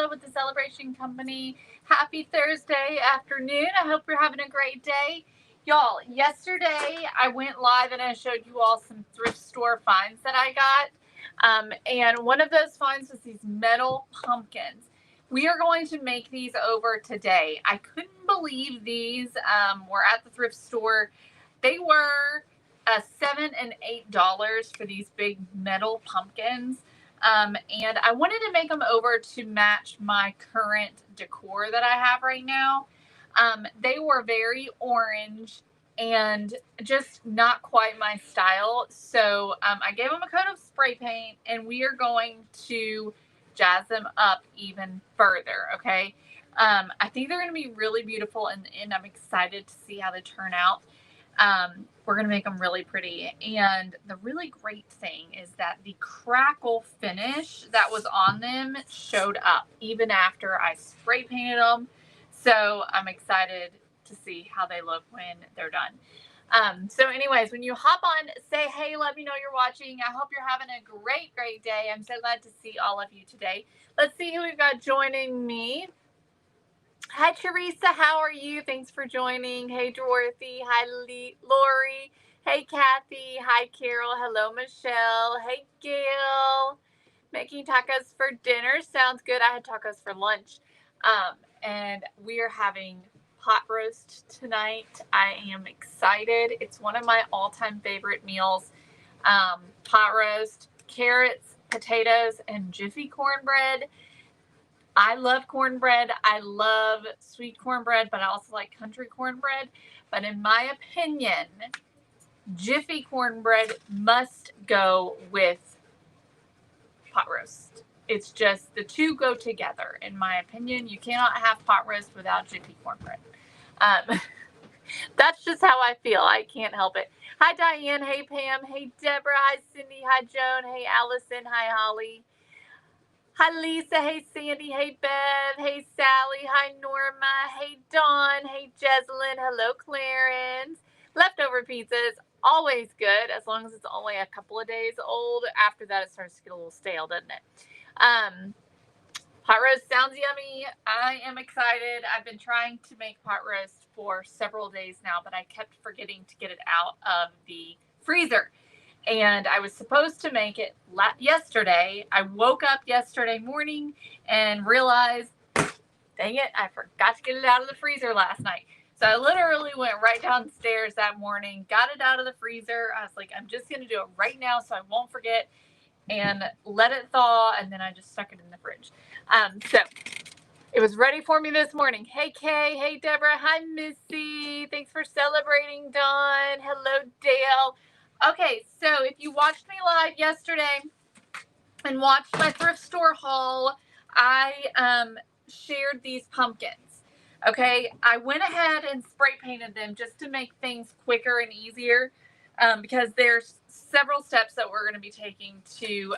Angela with the Celebration Company. Happy Thursday afternoon. I hope you're having a great day. Y'all, yesterday I went live and I showed you all some thrift store finds that I got. And one of those finds was these metal pumpkins. We are going to make these over today. I couldn't believe these were at the thrift store. They were $7 and $8 for these big metal pumpkins. And I wanted to make them over to match my current decor that I have right now. They were very orange and just not quite my style. So I gave them a coat of spray paint and we are going to jazz them up even further. Okay. I think they're going to be really beautiful and I'm excited to see how they turn out. We're going to make them really pretty. And the really great thing is that the crackle finish that was on them showed up even after I spray painted them. So I'm excited to see how they look when they're done. So anyways, when you hop on, say hey, let me know you're watching. I hope you're having a great day. I'm so glad to see all of you today. Let's see who we've got joining me. Hi, Teresa. How are you? Thanks for joining. Hey, Dorothy. Hi, Lori. Hey, Kathy. Hi, Carol. Hello, Michelle. Hey, Gail. Making tacos for dinner. Sounds good. I had tacos for lunch. And we are having pot roast tonight. I am excited. It's one of my all-time favorite meals. Pot roast, carrots, potatoes, and Jiffy cornbread. I love cornbread. I love sweet cornbread, but I also like country cornbread. But in my opinion, Jiffy cornbread must go with pot roast. It's just the two go together. In my opinion, you cannot have pot roast without Jiffy cornbread. That's just how I feel. I can't help it. Hi, Diane. Hey, Pam. Hey, Deborah. Hi, Cindy. Hi, Joan. Hey, Allison. Hi, Holly. Hi, Lisa. Hey, Sandy. Hey, Bev. Hey, Sally. Hi, Norma. Hey, Dawn. Hey, Jeslyn. Hello, Clarence. Leftover pizza is always good as long as it's only a couple of days old. After that, it starts to get a little stale, doesn't it? Pot roast sounds yummy. I am excited. I've been trying to make pot roast for several days now, but I kept forgetting to get it out of the freezer. And I was supposed to make it yesterday. I woke up yesterday morning and realized, dang it, I forgot to get it out of the freezer last night. So I literally went right downstairs that morning, got it out of the freezer. I was like, I'm just going to do it right now so I won't forget, and let it thaw, and then I just stuck it in the fridge. So it was ready for me this morning. Hey, Kay. Hey, Deborah. Hi, Missy. Thanks for celebrating, Dawn. Hello, Dale. Okay, so if you watched me live yesterday and watched my thrift store haul, I shared these pumpkins. Okay, I went ahead and spray painted them just to make things quicker and easier because there's several steps that we're going to be taking to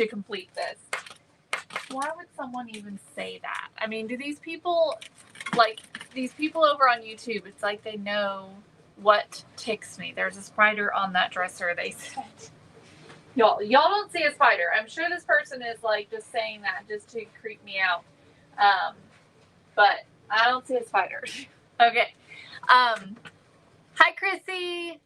complete this. Why would someone even say that? I mean, do these people, like these people over on YouTube, it's like they know what ticks me. There's a spider on that dresser, they said. Y'all don't see a spider. I'm sure this person is like just saying that just to creep me out. But I don't see a spider. Okay. Hi, Chrissy.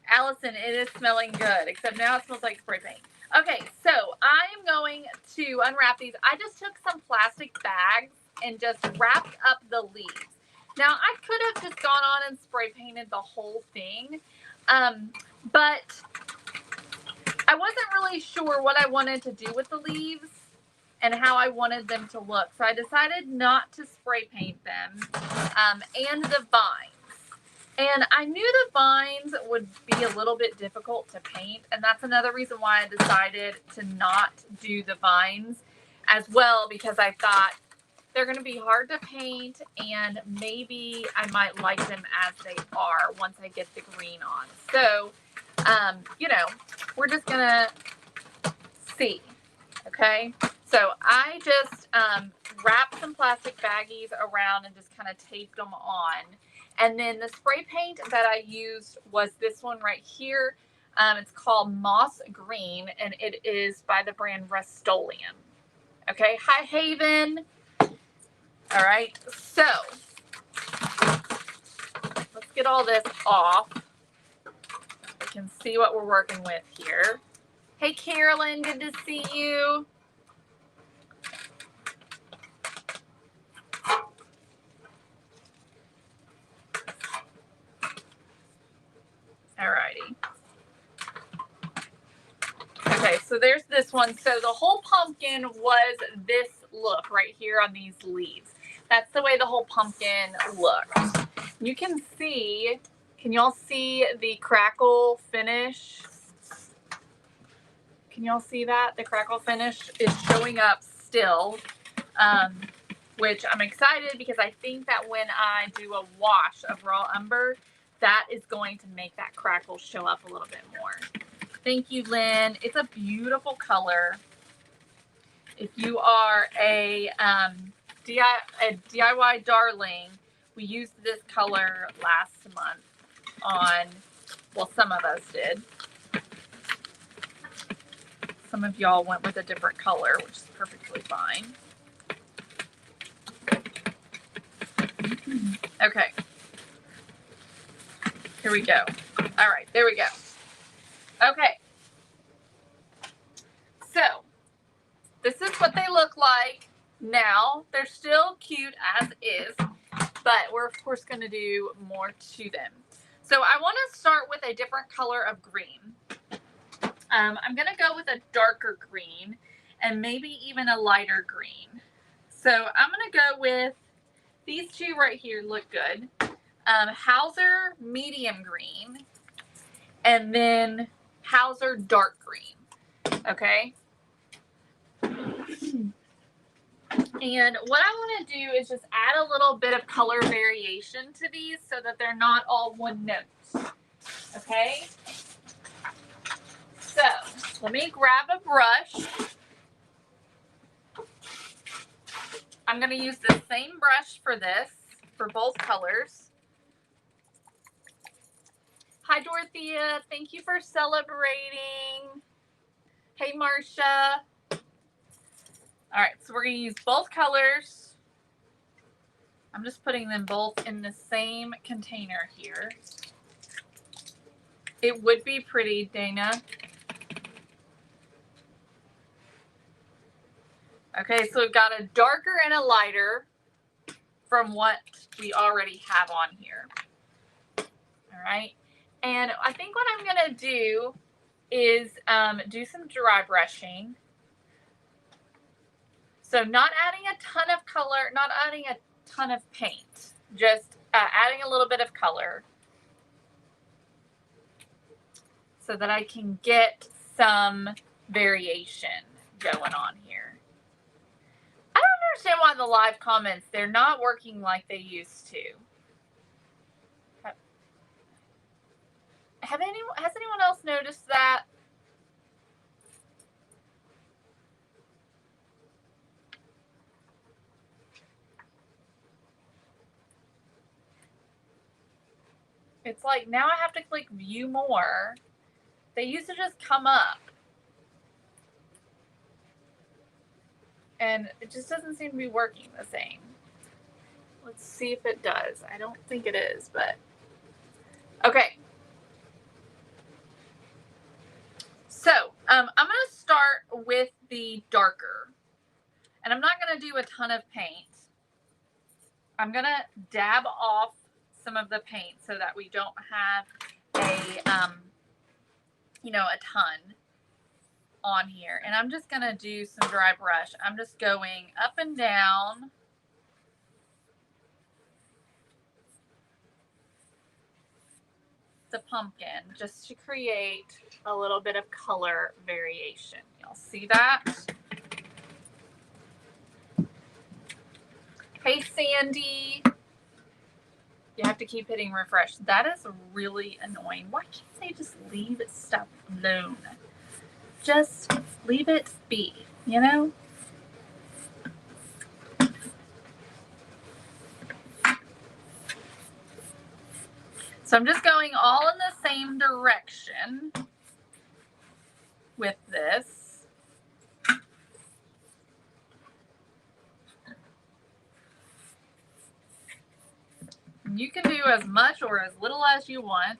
Allison, it is smelling good, except now it smells like spray paint. Okay, so I'm going to unwrap these. I just took some plastic bags and just wrapped up the leaves. Now, I could have just gone on and spray painted the whole thing, but I wasn't really sure what I wanted to do with the leaves and how I wanted them to look. So I decided not to spray paint them and the vines. And I knew the vines would be a little bit difficult to paint, and that's another reason why I decided to not do the vines as well, because I thought they're going to be hard to paint, and maybe I might like them as they are once I get the green on. So, we're just going to see, okay? So I just wrapped some plastic baggies around and just kind of taped them on. And then the spray paint that I used was this one right here. It's called Moss Green, and it is by the brand Rust-Oleum. Okay, hi Haven. All right, so let's get all this off. We can see what we're working with here. Hey Carolyn, good to see you. Alrighty. Okay, so there's this one. So the whole pumpkin was this look right here on these leaves. That's the way the whole pumpkin looked. You can see, can y'all see the crackle finish? Can y'all see that? The crackle finish is showing up still, which I'm excited because I think that when I do a wash of raw umber, that is going to make that crackle show up a little bit more. Thank you, Lynn. It's a beautiful color. If you are a DIY darling, we used this color last month on, well, some of us did. Some of y'all went with a different color, which is perfectly fine. Okay. Here we go. All right, there we go. Okay. So, this is what they look like now. They're still cute as is, but we're of course going to do more to them. So I want to start with a different color of green. I'm going to go with a darker green and maybe even a lighter green. So I'm going to go with these two right here. Look good. Hauser medium green and then Hauser dark green. Okay. And what I want to do is just add a little bit of color variation to these so that they're not all one note. Okay? So, let me grab a brush. I'm going to use the same brush for this, for both colors. Hi, Dorothea. Thank you for celebrating. Hey, Marcia. All right, so we're going to use both colors. I'm just putting them both in the same container here. It would be pretty, Dana. Okay, so we've got a darker and a lighter from what we already have on here. All right, and I think what I'm going to do is do some dry brushing. So not adding a ton of color, not adding a ton of paint, just adding a little bit of color so that I can get some variation going on here. I don't understand why the live comments, they're not working like they used to. Has anyone else noticed that? It's like now I have to click view more. They used to just come up. And it just doesn't seem to be working the same. Let's see if it does. I don't think it is, but okay. So I'm going to start with the darker. And I'm not going to do a ton of paint. I'm going to dab off some of the paint so that we don't have a ton on here. And I'm just going to do some dry brush. I'm just going up and down. The pumpkin just to create a little bit of color variation. Y'all see that? Hey, Sandy. You have to keep hitting refresh. That is really annoying. Why can't they just leave stuff alone? Just leave it be, you know? So I'm just going all in the same direction with this. You can do as much or as little as you want.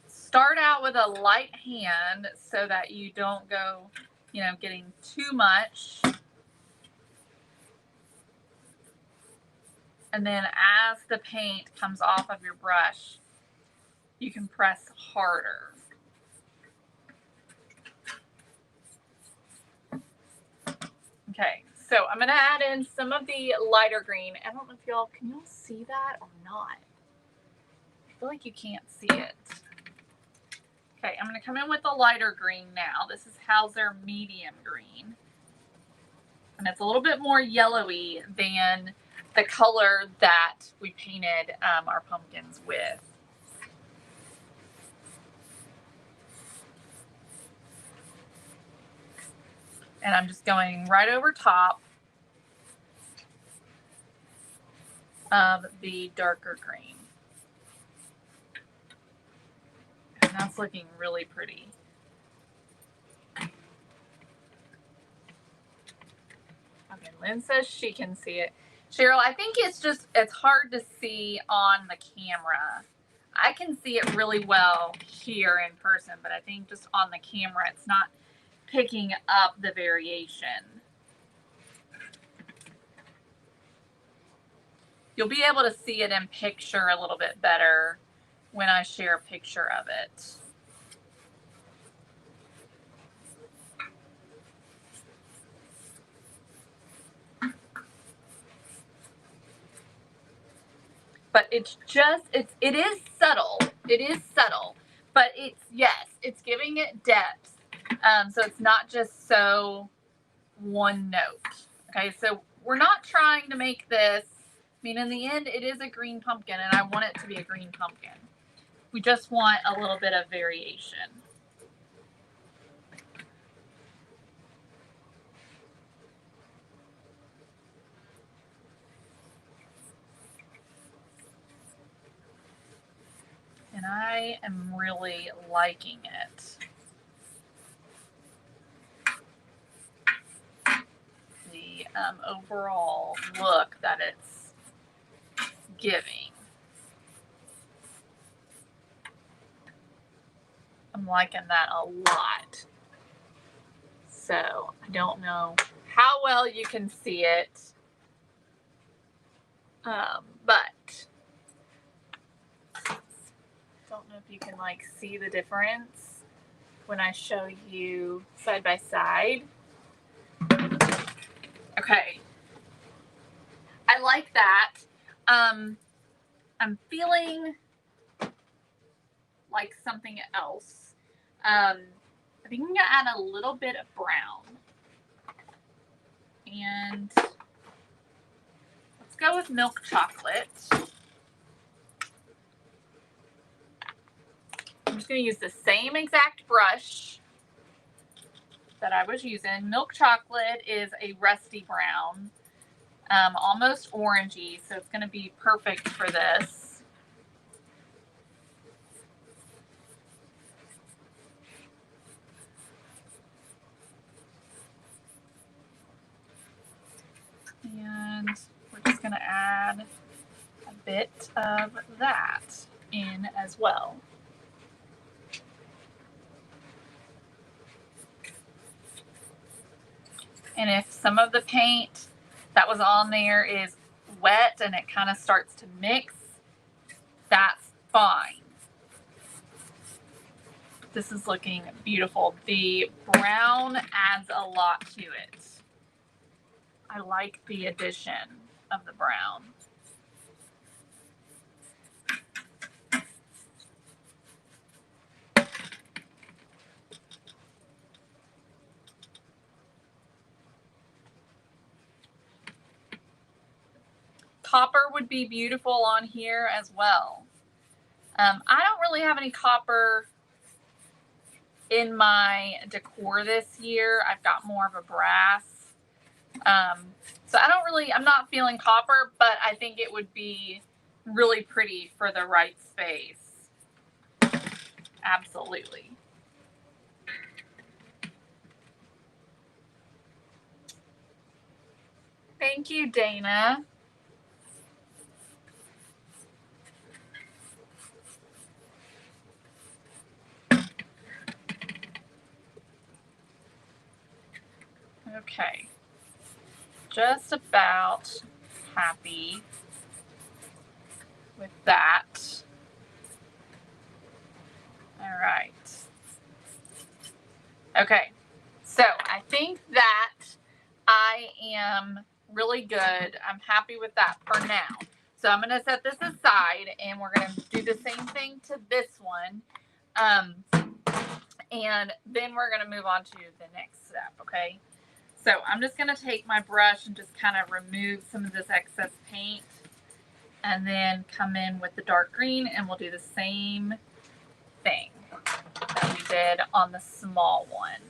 Start out with a light hand so that you don't go, you know, getting too much. And then as the paint comes off of your brush, you can press harder. Okay, so I'm going to add in some of the lighter green. I don't know if y'all, can y'all see that or not? I feel like you can't see it. Okay, I'm going to come in with the lighter green now. This is Hauser medium green. And it's a little bit more yellowy than the color that we painted our pumpkins with. And I'm just going right over top of the darker green. And that's looking really pretty. Okay, Lynn says she can see it. Cheryl, I think it's hard to see on the camera. I can see it really well here in person, but I think just on the camera, it's not picking up the variation. You'll be able to see it in picture a little bit better when I share a picture of it. But it is subtle. It is subtle, but it's giving it depth. So it's not just so one note. Okay, so we're not trying to make this, I mean, in the end, it is a green pumpkin, and I want it to be a green pumpkin. We just want a little bit of variation. And I am really liking it. The overall look that it's giving. I'm liking that a lot. So I don't know how well you can see it, but don't know if you can like see the difference when I show you side by side. Okay, I like that. I'm feeling like something else. I think I'm gonna add a little bit of brown, and let's go with milk chocolate. I'm just going to use the same exact brush that I was using. Milk chocolate is a rusty brown, almost orangey, so it's going to be perfect for this. And we're just going to add a bit of that in as well. And if some of the paint that was on there is wet and it kind of starts to mix, that's fine. This is looking beautiful. The brown adds a lot to it. I like the addition of the brown. Copper would be beautiful on here as well. I don't really have any copper in my decor this year. I've got more of a brass. So I'm not feeling copper, but I think it would be really pretty for the right space. Absolutely. Thank you, Dana. Okay. Just about happy with that. All right. Okay. So I think that I am really good. I'm happy with that for now. So I'm going to set this aside and we're going to do the same thing to this one. And then we're going to move on to the next step. Okay. So I'm just going to take my brush and just kind of remove some of this excess paint and then come in with the dark green and we'll do the same thing that we did on the small one.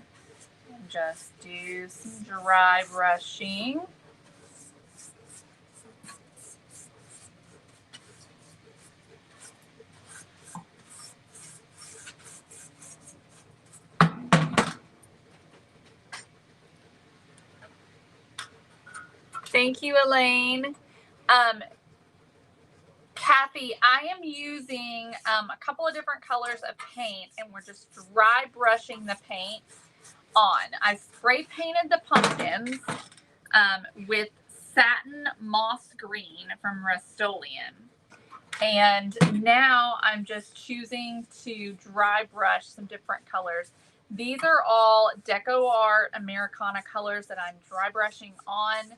And just do some dry brushing. Thank you, Elaine. Kathy, I am using a couple of different colors of paint and we're just dry brushing the paint on. I spray painted the pumpkins with satin moss green from Rust-Oleum. And now I'm just choosing to dry brush some different colors. These are all Deco Art Americana colors that I'm dry brushing on.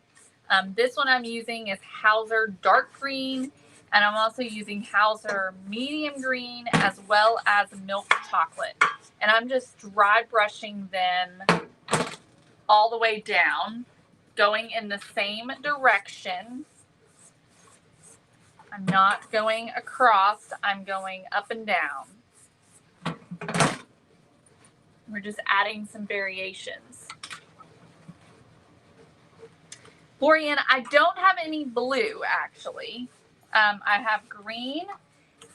This one I'm using is Hauser Dark Green, and I'm also using Hauser Medium Green as well as Milk Chocolate. And I'm just dry brushing them all the way down, going in the same direction. I'm not going across, I'm going up and down. We're just adding some variations. Lorianne, I don't have any blue actually. I have green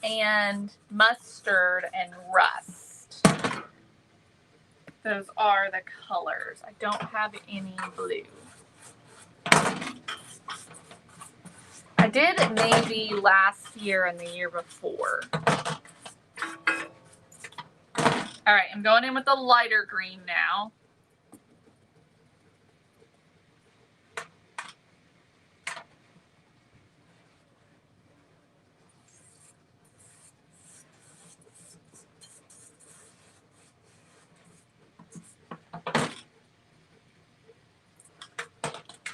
and mustard and rust. Those are the colors. I don't have any blue. I did maybe last year and the year before. All right, I'm going in with the lighter green now.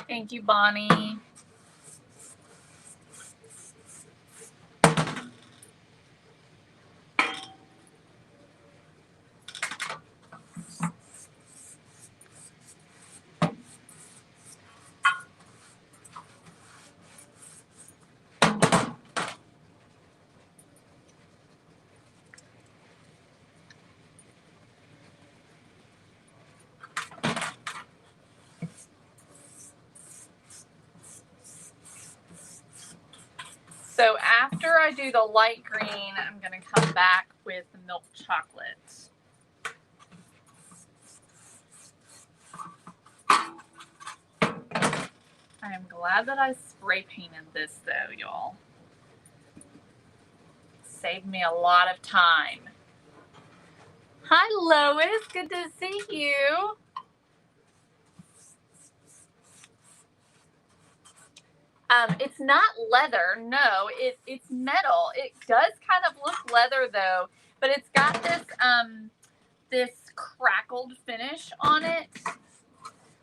Thank you, Bonnie. So after I do the light green, I'm going to come back with the milk chocolate. I am glad that I spray painted this though, y'all. Saved me a lot of time. Hi, Lois. Good to see you. It's not leather. No, it's metal. It does kind of look leather though, but it's got this this crackled finish on it,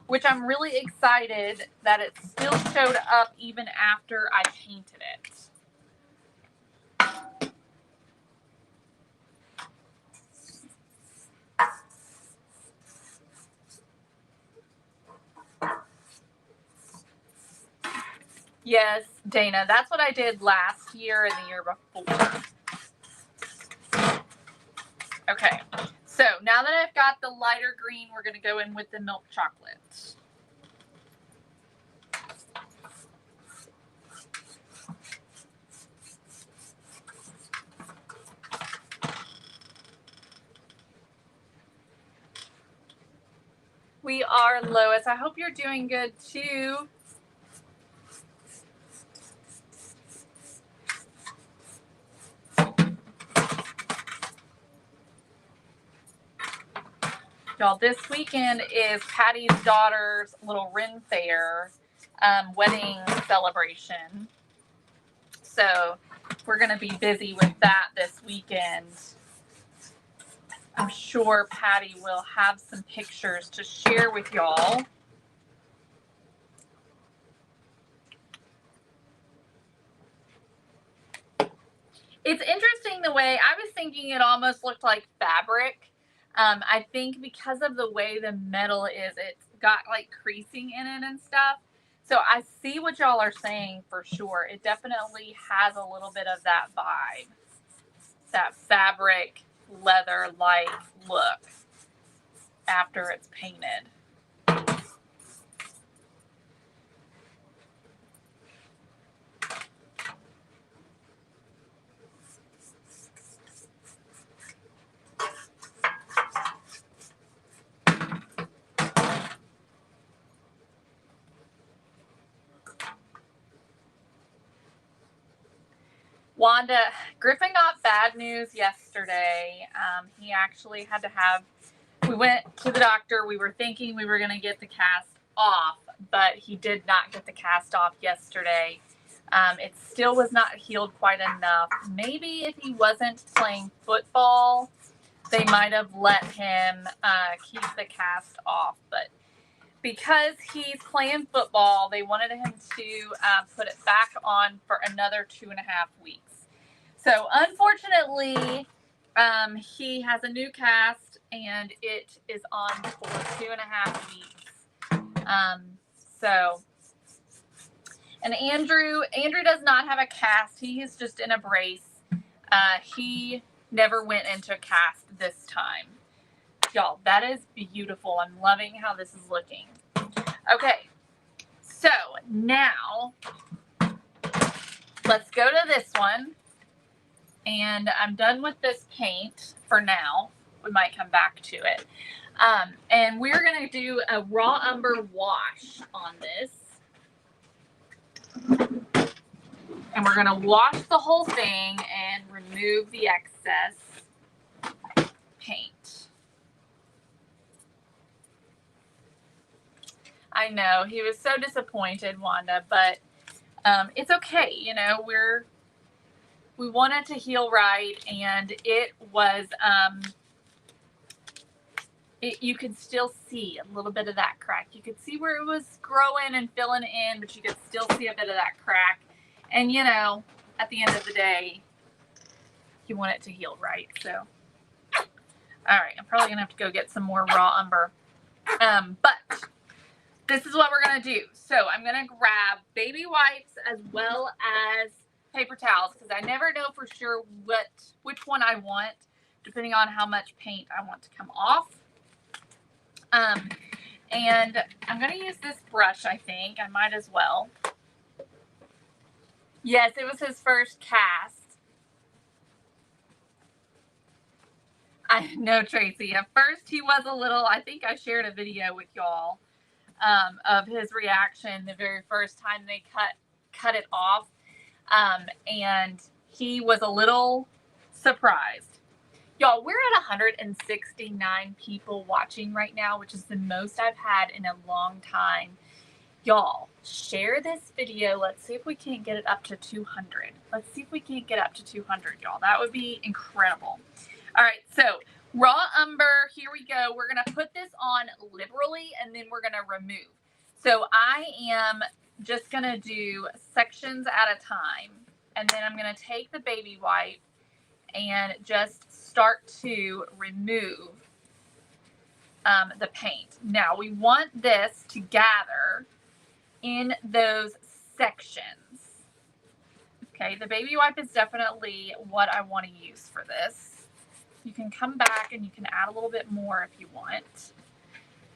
which I'm really excited that it still showed up even after I painted it. Yes, Dana, that's what I did last year and the year before. Okay, so now that I've got the lighter green, we're going to go in with the milk chocolate. We are, Lois. I hope you're doing good too. Y'all, this weekend is Patty's daughter's little Ren Fair wedding celebration. So we're going to be busy with that this weekend. I'm sure Patty will have some pictures to share with y'all. It's interesting the way, I was thinking it almost looked like fabric. I think because of the way the metal is, it's got like creasing in it and stuff. So I see what y'all are saying for sure. It definitely has a little bit of that vibe. That fabric leather-like look after it's painted. Wanda, Griffin got bad news yesterday. He actually had to have, we went to the doctor. We were thinking we were going to get the cast off, but he did not get the cast off yesterday. It still was not healed quite enough. Maybe if he wasn't playing football, they might have let him keep the cast off. But because he's playing football, they wanted him to put it back on for another 2.5 weeks. So unfortunately, he has a new cast and it is on for 2.5 weeks. And Andrew does not have a cast. He is just in a brace. He never went into a cast this time. Y'all, that is beautiful. I'm loving how this is looking. Okay, so now let's go to this one. And I'm done with this paint for now. We might come back to it. And we're going to do a raw umber wash on this. And we're going to wash the whole thing and remove the excess paint. I know, he was so disappointed, Wanda, but it's okay. You know, we wanted to heal right, and it was, you could still see a little bit of that crack. You could see where it was growing and filling in, but you could still see a bit of that crack. And, you know, at the end of the day, you want it to heal right. So, all right, I'm probably going to have to go get some more raw umber. But this is what we're going to do. So I'm going to grab baby wipes as well as paper towels, because I never know for sure which one I want, depending on how much paint I want to come off. And I'm going to use this brush, I think. I might as well. Yes, it was his first cast. I know, Tracy. At first, he was a little, I think I shared a video with y'all of his reaction the very first time they cut it off. And he was a little surprised. Y'all, we're at 169 people watching right now, which is the most I've had in a long time. Y'all, share this video. Let's see if we can't get it up to 200. Let's see if we can't get up to 200, y'all. That would be incredible. All right, so raw umber, here we go. We're going to put this on liberally, and then we're going to remove. So I am just going to do sections at a time, and then I'm going to take the baby wipe and just start to remove the paint. Now, we want this to gather in those sections. Okay, the baby wipe is definitely what I want to use for this. You can come back and you can add a little bit more if you want.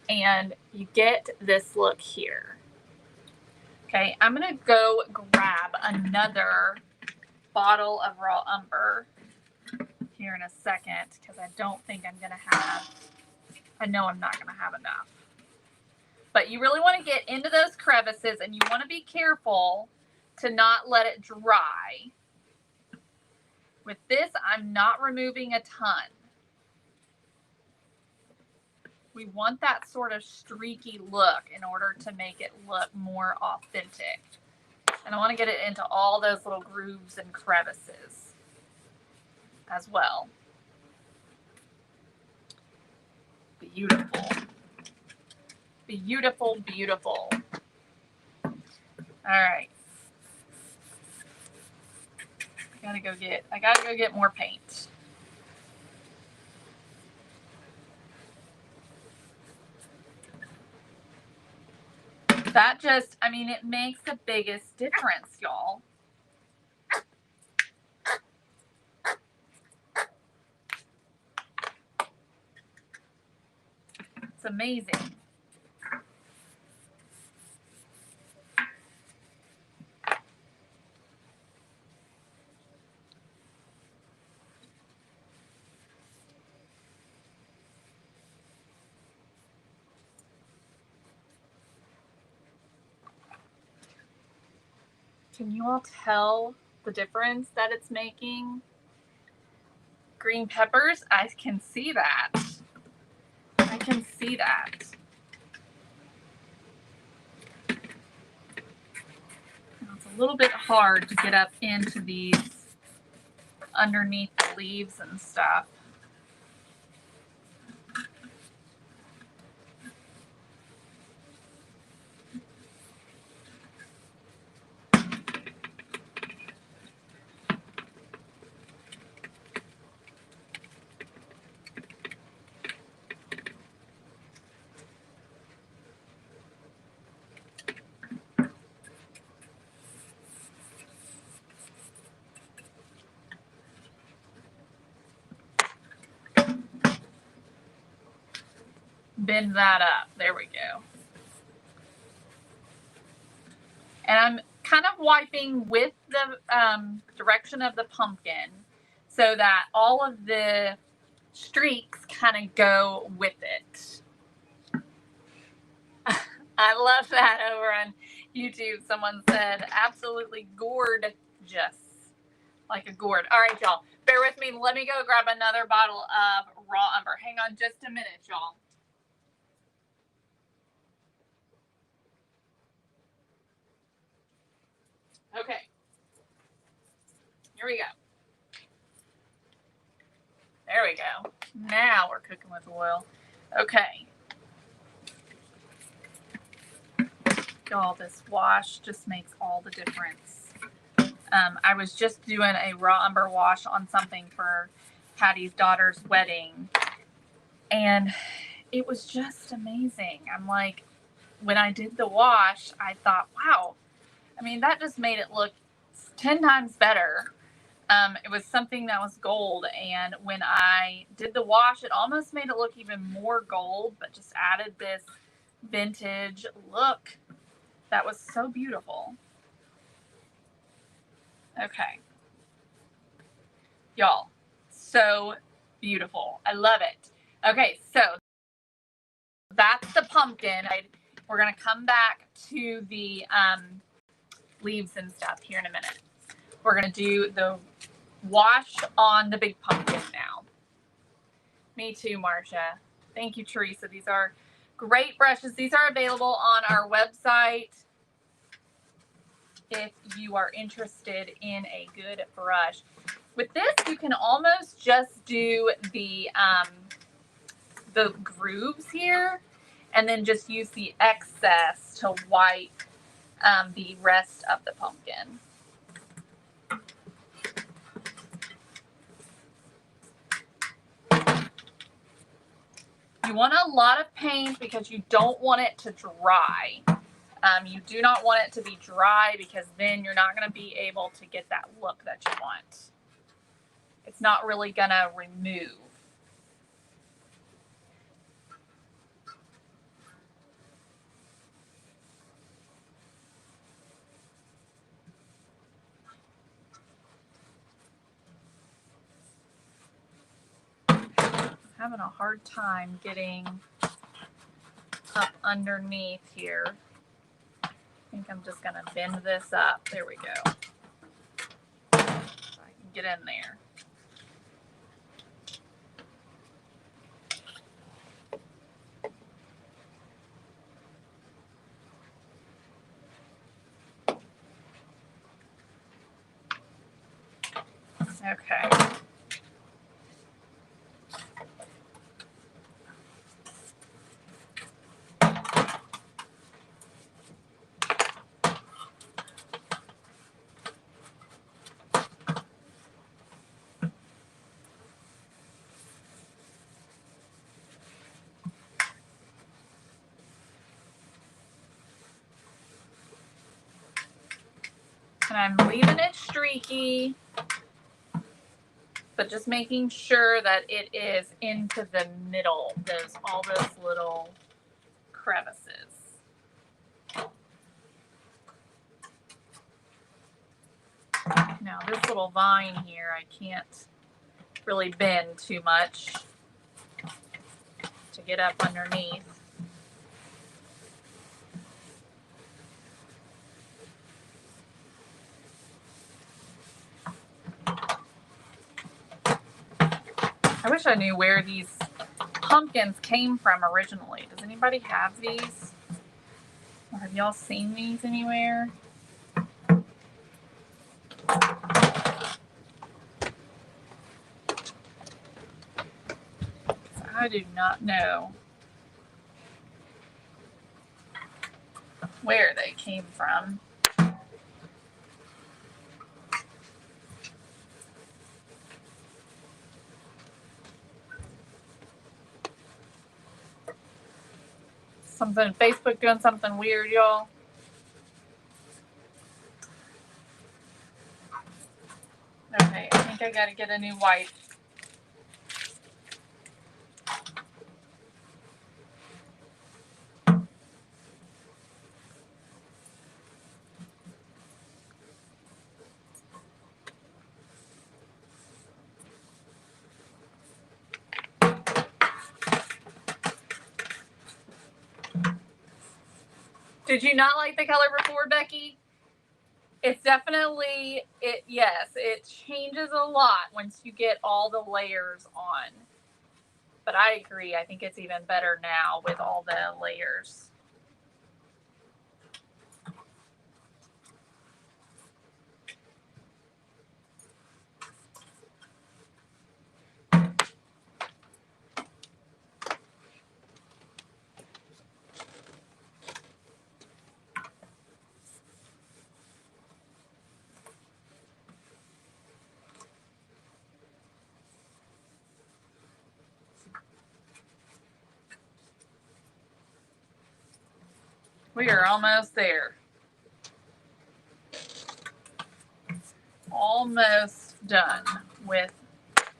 And you get this look here. Okay, I'm going to go grab another bottle of raw umber here in a second, because I don't think I'm going to have, I know I'm not going to have enough. But you really want to get into those crevices, and you want to be careful to not let it dry. With this, I'm not removing a ton. We want that sort of streaky look in order to make it look more authentic. And I want to get it into all those little grooves and crevices as well. Beautiful. Beautiful, beautiful. All right. I gotta go get more paint. That just, I mean, it makes the biggest difference, y'all. It's amazing. Can you all tell the difference that it's making? Green peppers, I can see that. I can see that. Now, it's a little bit hard to get up into these underneath the leaves and stuff. Bend that up. There we go. And I'm kind of wiping with the direction of the pumpkin so that all of the streaks kind of go with it. I love that over on YouTube. Someone said, absolutely gorgeous. Like a gourd. All right, y'all. Bear with me. Let me go grab another bottle of raw umber. Hang on just a minute, y'all. Okay. Here we go. There we go. Now we're cooking with oil. Okay. Y'all, this wash just makes all the difference. I was just doing a raw umber wash on something for Patty's daughter's wedding, and it was just amazing. I'm like, when I did the wash, I thought, wow, I mean, that just made it look 10 times better. It was something that was gold, and when I did the wash, it almost made it look even more gold, but just added this vintage look that was so beautiful. Okay. Y'all, so beautiful. I love it. Okay, so that's the pumpkin. We're going to come back to the leaves and stuff here in a minute. We're going to do the wash on the big pumpkin now. Me too, Marcia. Thank you, Teresa. These are great brushes. These are available on our website if you are interested in a good brush. With this, you can almost just do the grooves here and then just use the excess to wipe the rest of the pumpkin. You want a lot of paint because you don't want it to dry. You do not want it to be dry because then you're not going to be able to get that look that you want. It's not really going to remove. I'm having a hard time getting up underneath here. I think I'm just going to bend this up. There we go. So I can get in there. Okay. And I'm leaving it streaky, but just making sure that it is into the middle, all those little crevices. Now this little vine here, I can't really bend too much to get up underneath. I wish I knew where these pumpkins came from originally. Does anybody have these? Or have y'all seen these anywhere? I do not know where they came from. Facebook doing something weird, y'all. Okay, I think I gotta get a new wipe. Did you not like the color before, Becky? It's definitely, yes, it changes a lot once you get all the layers on. But I agree, I think it's even better now with all the layers. We are almost there. Almost done with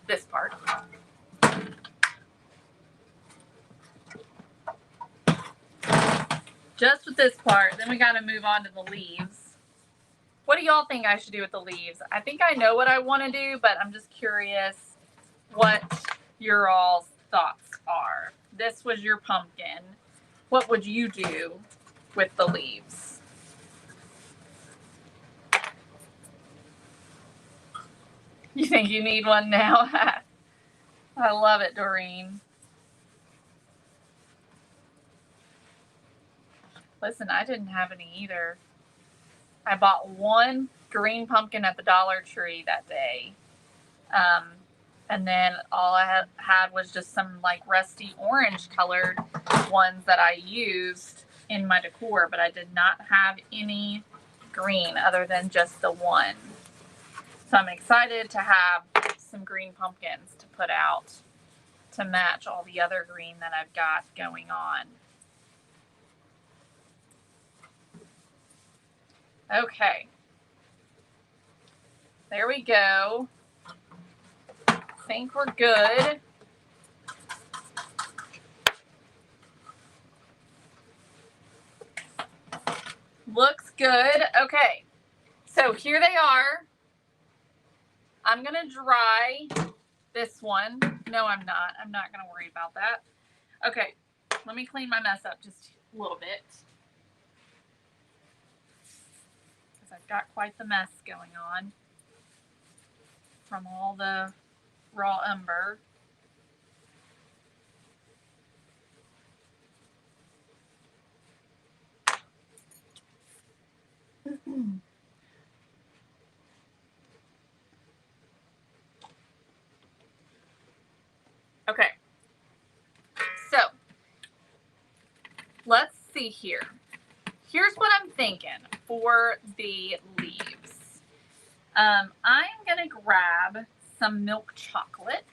this part. Just with this part, then we got to move on to the leaves. What do y'all think I should do with the leaves? I think I know what I want to do, but I'm just curious what your all's thoughts are. This was your pumpkin. What would you do with the leaves? You think you need one now? I love it, Doreen. Listen, I didn't have any either. I bought one green pumpkin at the Dollar Tree that day. And then all I had was just some like rusty orange colored ones that I used in my decor, but I did not have any green other than just the one. So I'm excited to have some green pumpkins to put out to match all the other green that I've got going on. Okay. There we go. I think we're good. Looks good. Okay. So here they are. I'm going to dry this one. No, I'm not. I'm not going to worry about that. Okay. Let me clean my mess up just a little bit. Because I've got quite the mess going on from all the raw umber. see here. Here's what I'm thinking for the leaves. I'm going to grab some milk chocolate.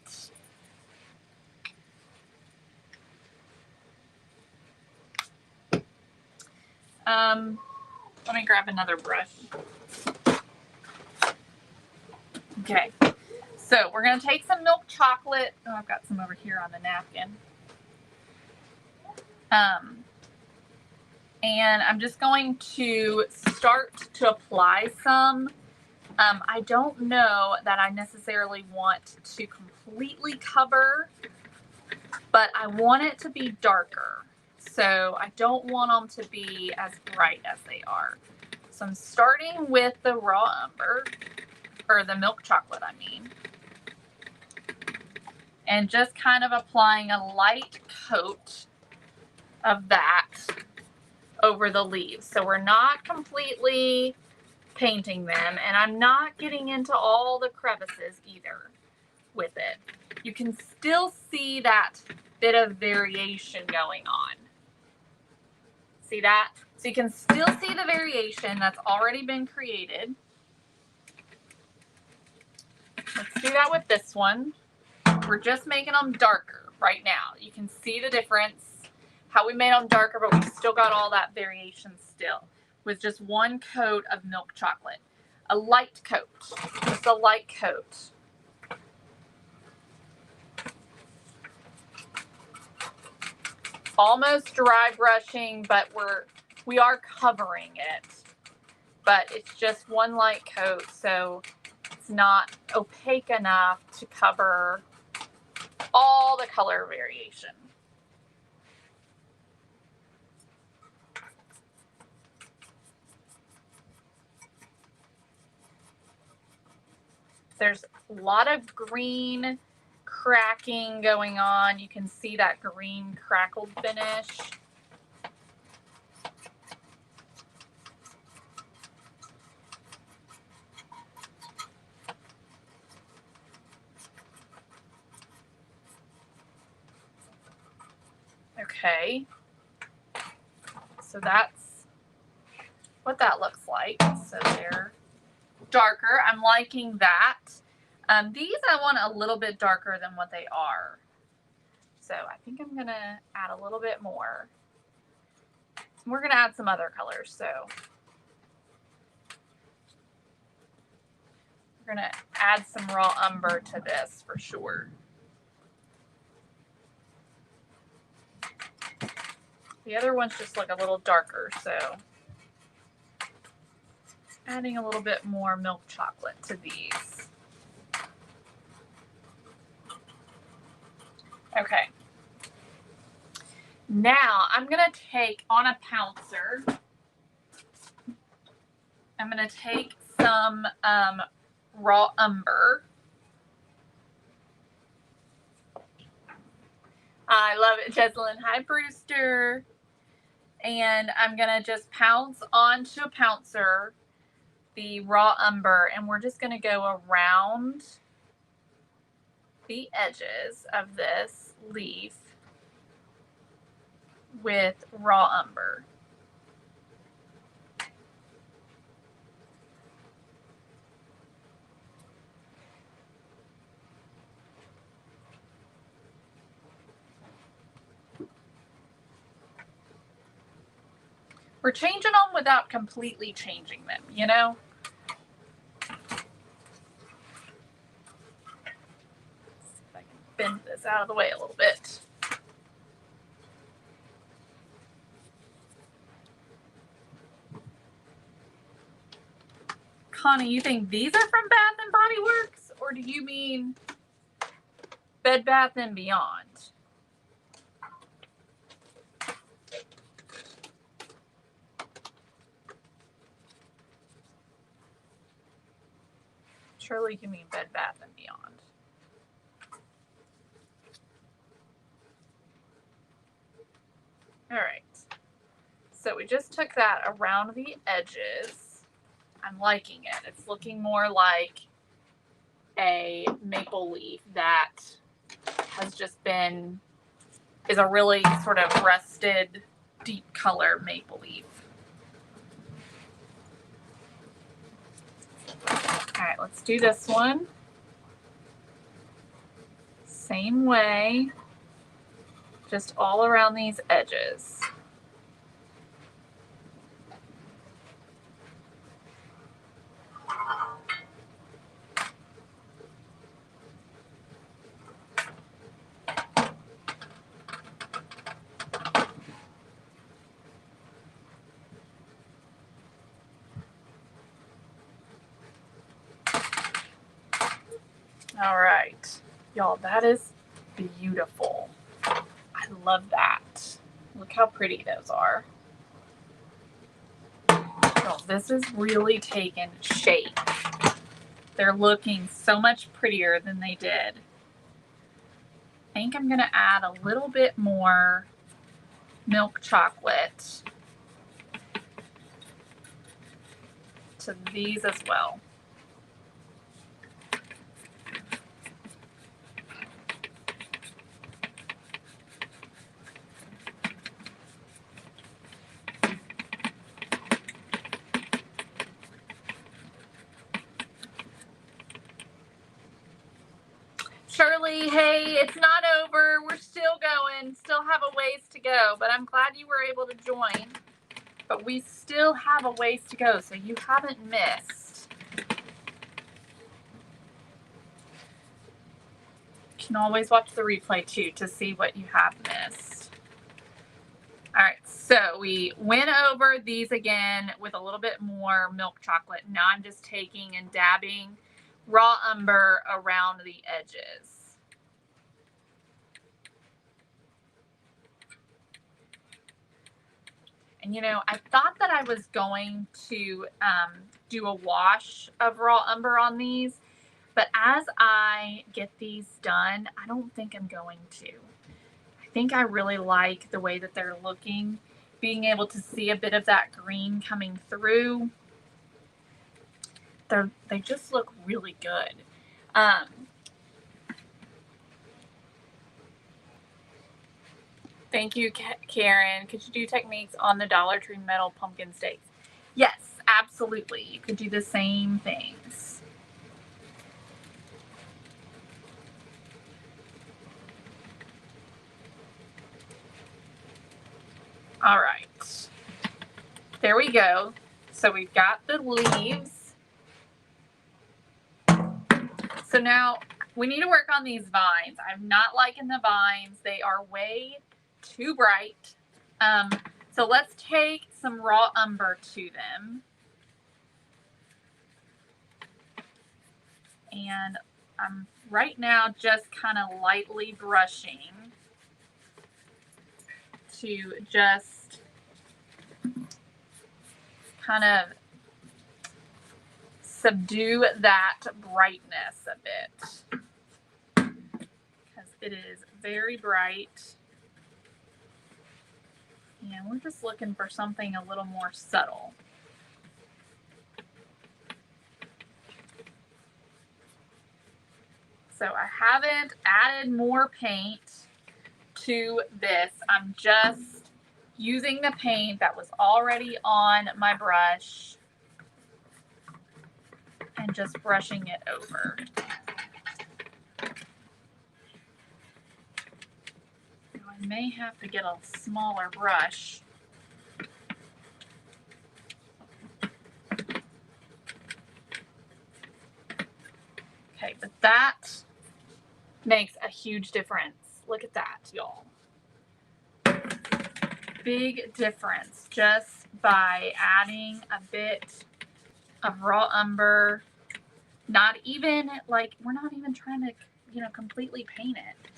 Let me grab another brush. Okay, so we're going to take some milk chocolate. Oh, I've got some over here on the napkin. And I'm just going to start to apply some. I don't know that I necessarily want to completely cover, but I want it to be darker. So I don't want them to be as bright as they are. So I'm starting with the raw umber, or the milk chocolate, I mean. And just kind of applying a light coat of that over the leaves. So we're not completely painting them, and I'm not getting into all the crevices either with it. You can still see that bit of variation going on. See that? So you can still see the variation that's already been created. Let's do that with this one. We're just making them darker right now. You can see the difference, how we made them darker, but we still got all that variation still with just one coat of milk chocolate. A light coat, just a light coat. Almost dry brushing, but we are covering it. But it's just one light coat, so it's not opaque enough to cover all the color variation. There's a lot of green cracking going on. You can see that green crackled finish. Okay, so that's what that looks like. So they're darker. I'm liking that. These I want a little bit darker than what they are. So I think I'm going to add a little bit more. We're going to add some other colors. So we're going to add some raw umber to this for sure. The other ones just look a little darker, so adding a little bit more milk chocolate to these. Okay. Now I'm going to take on a pouncer, I'm going to take some raw umber. I love it, Jesselyn. Hi, Brewster. And I'm going to just pounce onto a pouncer the raw umber, and we're just going to go around the edges of this leaf with raw umber. We're changing them without completely changing them, you know? Let's see if I can bend this out of the way a little bit. Connie, you think these are from Bath and Body Works, or do you mean Bed Bath and Beyond? Surely you mean Bed Bath and Beyond. All right. So we just took that around the edges. I'm liking it. It's looking more like a maple leaf that has just been, is a really sort of rusted deep color maple leaf. All right, let's do this one. Same way, just all around these edges. All right, y'all, that is beautiful. I love that. Look how pretty those are. Oh, this is really taking shape. They're looking so much prettier than they did. I think I'm gonna add a little bit more milk chocolate to these as well. Shirley, hey, it's not over. We're still going, still have a ways to go, but I'm glad you were able to join. But we still have a ways to go, so you haven't missed. You can always watch the replay too to see what you have missed. All right, so we went over these again with a little bit more milk chocolate. Now I'm just taking and dabbing raw umber around the edges. And you know, I thought that I was going to do a wash of raw umber on these, but as I get these done, I don't think I'm going to. I think I really like the way that they're looking, being able to see a bit of that green coming through. They just look really good. Thank you, Karen. Could you do techniques on the Dollar Tree metal pumpkin stakes? Yes, absolutely. You could do the same things. All right. There we go. So we've got the leaves. So now we need to work on these vines. I'm not liking the vines. They are way too bright. So let's take some raw umber to them. And I'm right now just kind of lightly brushing to just kind of subdue that brightness a bit, because it is very bright. And we're just looking for something a little more subtle. So I haven't added more paint to this. I'm just using the paint that was already on my brush and just brushing it over. I may have to get a smaller brush. Okay, but that makes a huge difference. Look at that, y'all. Big difference just by adding a bit of raw umber. Not even like, we're not even trying to, you know, completely paint it.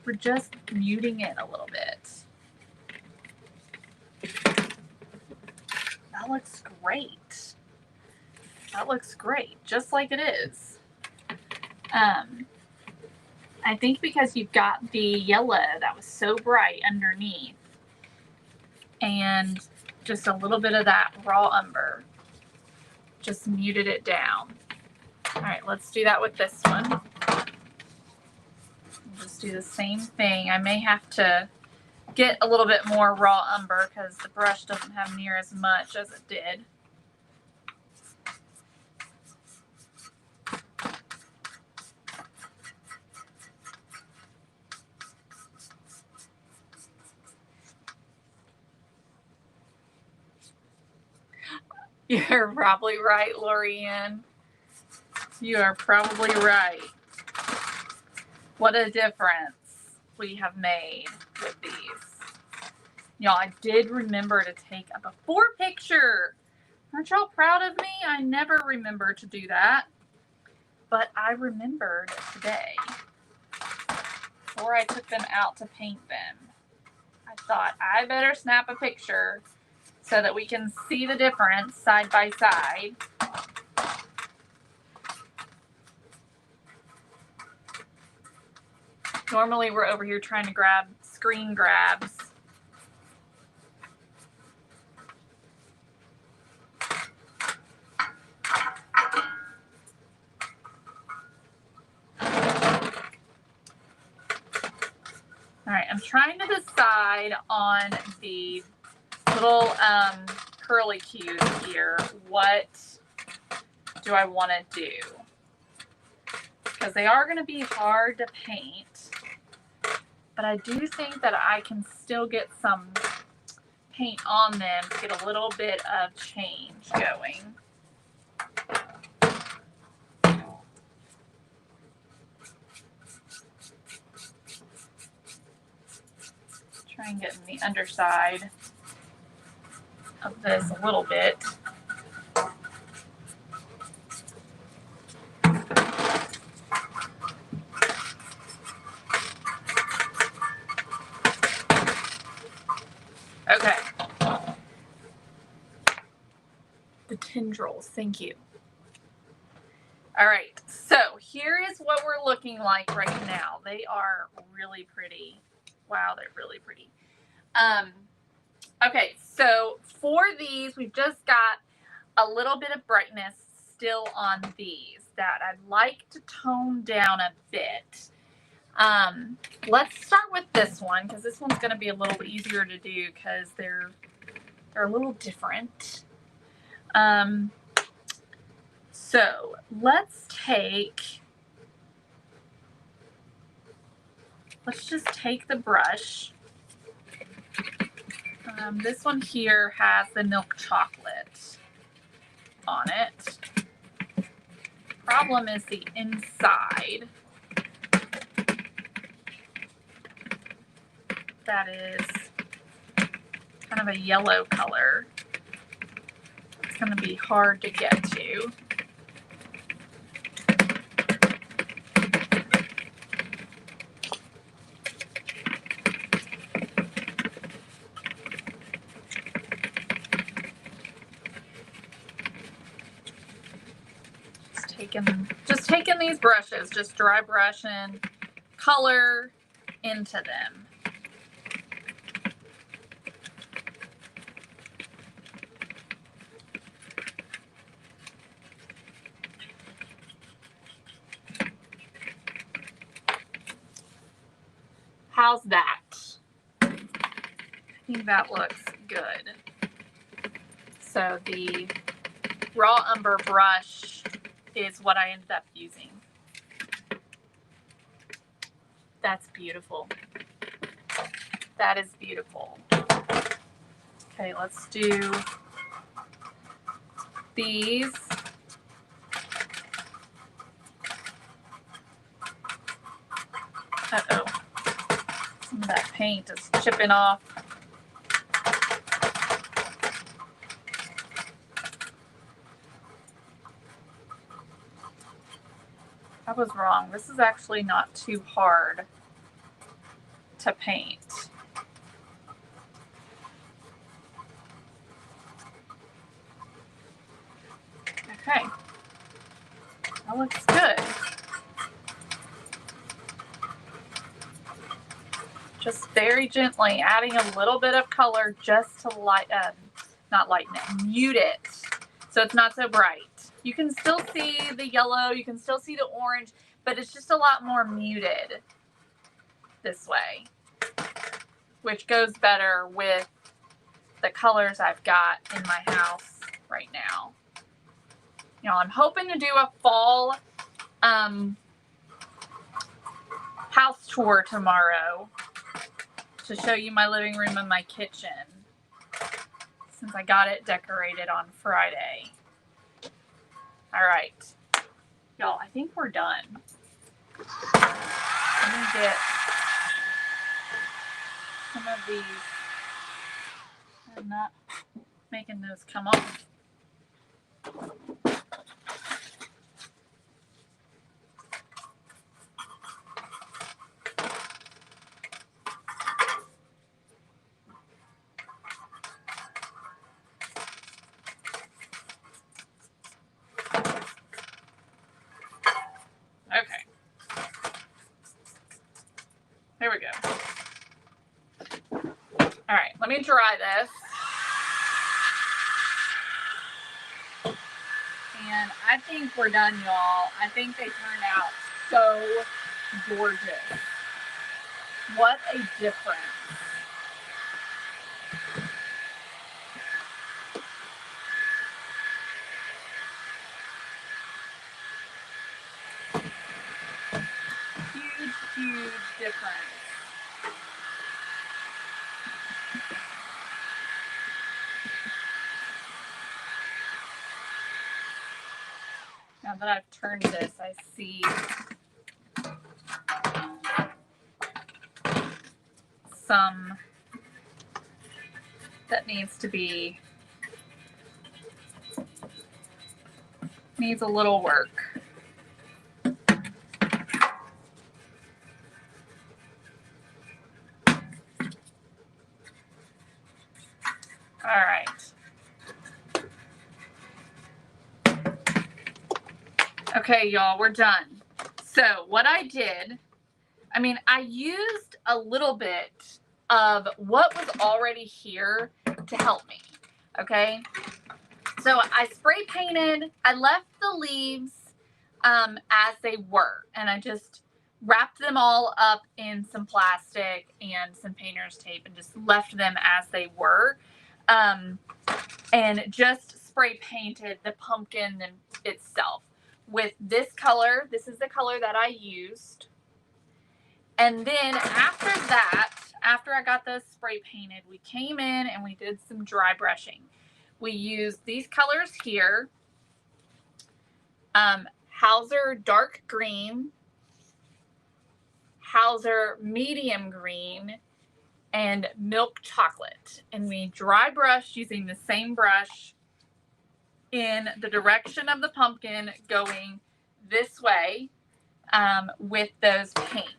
We're just muting it a little bit. That looks great. That looks great, just like it is. I think because you've got the yellow that was so bright underneath and just a little bit of that raw umber just muted it down. All right, let's do that with this one. Just do the same thing. I may have to get a little bit more raw umber because the brush doesn't have near as much as it did. You're probably right, Lorianne. You are probably right. What a difference we have made with these. Y'all, I did remember to take a before picture. Aren't y'all proud of me? I never remember to do that. But I remembered today. Before I took them out to paint them, I thought I better snap a picture so that we can see the difference side by side. Normally we're over here trying to grab screen grabs. All right, I'm trying to decide on the little curly cues here. What do I want to do? Because they are going to be hard to paint, but I do think that I can still get some paint on them to get a little bit of change going. Try and get in the underside of this a little bit. Okay. The tendrils, thank you. All right, so here is what we're looking like right now. They are really pretty. Wow, they're really pretty. Okay, so for these, we've just got a little bit of brightness still on these that I'd like to tone down a bit. Let's start with this one because this one's going to be a little easier to do because they're a little different. So let's just take the brush. This one here has the milk chocolate on it. Problem is the inside. That is kind of a yellow color. It's going to be hard to get to. Just taking these brushes, just dry brushing color into them. How's that? I think that looks good. So the raw umber brush is what I ended up using. That's beautiful. That is beautiful. Okay, let's do these. Uh-oh. Some of that paint is chipping off. I was wrong. This is actually not too hard to paint. Okay. That looks good. Just very gently adding a little bit of color just to not lighten it, mute it so it's not so bright. You can still see the yellow, you can still see the orange, but it's just a lot more muted this way which goes better with the colors I've got in my house right now. You know, I'm hoping to do a fall house tour tomorrow to show you my living room and my kitchen, since I got it decorated on Friday. All right, y'all, I think we're done. Let me get some of these. I'm not making those come off. Okay. There we go. All right, let me dry this. And I think we're done, y'all. I think they turned out so gorgeous. What a difference. Huge, huge difference. Now that I've turned this, I see some that needs a little work. All right. Okay, y'all, we're done. So what I did, I used a little bit of what was already here to help me, okay? So I spray painted, I left the leaves as they were, and I just wrapped them all up in some plastic and some painter's tape and just left them as they were, and just spray painted the pumpkin itself with this color. This is the color that I used. And then after that, after I got those spray painted, we came in and we did some dry brushing. We used these colors here, Hauser dark green, Hauser medium green, and milk chocolate. And we dry brushed using the same brush in the direction of the pumpkin going this way with those paints.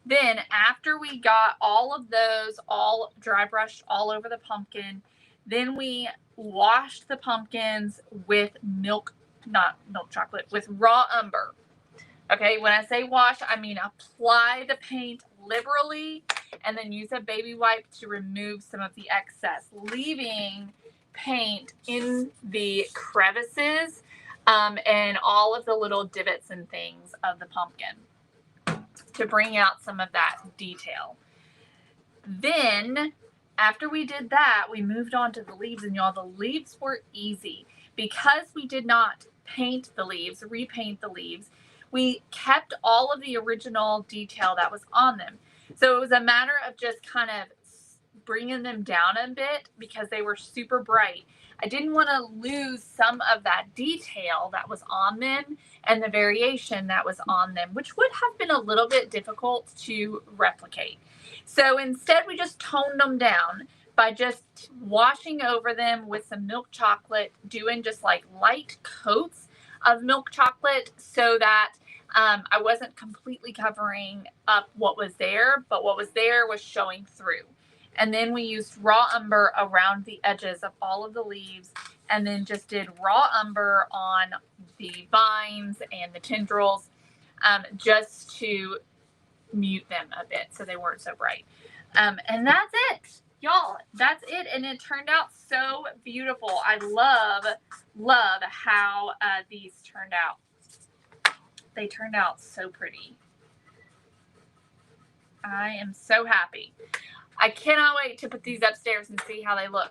Then after we got all of those all dry brushed all over the pumpkin, then we washed the pumpkins with with raw umber. Okay, when I say wash, I mean apply the paint liberally and then use a baby wipe to remove some of the excess, leaving paint in the crevices and all of the little divots and things of the pumpkin to bring out some of that detail. Then after we did that, we moved on to the leaves, and y'all, the leaves were easy because we did not paint the leaves, repaint the leaves. We kept all of the original detail that was on them. So it was a matter of just kind of bringing them down a bit because they were super bright. I didn't want to lose some of that detail that was on them and the variation that was on them, which would have been a little bit difficult to replicate. So instead, we just toned them down by just washing over them with some milk chocolate, doing just like light coats of milk chocolate so that I wasn't completely covering up what was there, but what was there was showing through. And then we used raw umber around the edges of all of the leaves, and then just did raw umber on the vines and the tendrils just to mute them a bit so they weren't so bright. And that's it, y'all. That's it. And it turned out so beautiful. I love how these turned out. They turned out so pretty. I am so happy. I cannot wait to put these upstairs and see how they look.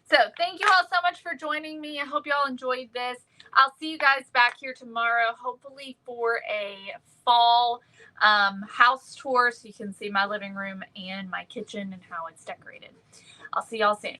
So thank you all so much for joining me. I hope you all enjoyed this. I'll see you guys back here tomorrow, hopefully for a fall house tour so you can see my living room and my kitchen and how it's decorated. I'll see y'all soon.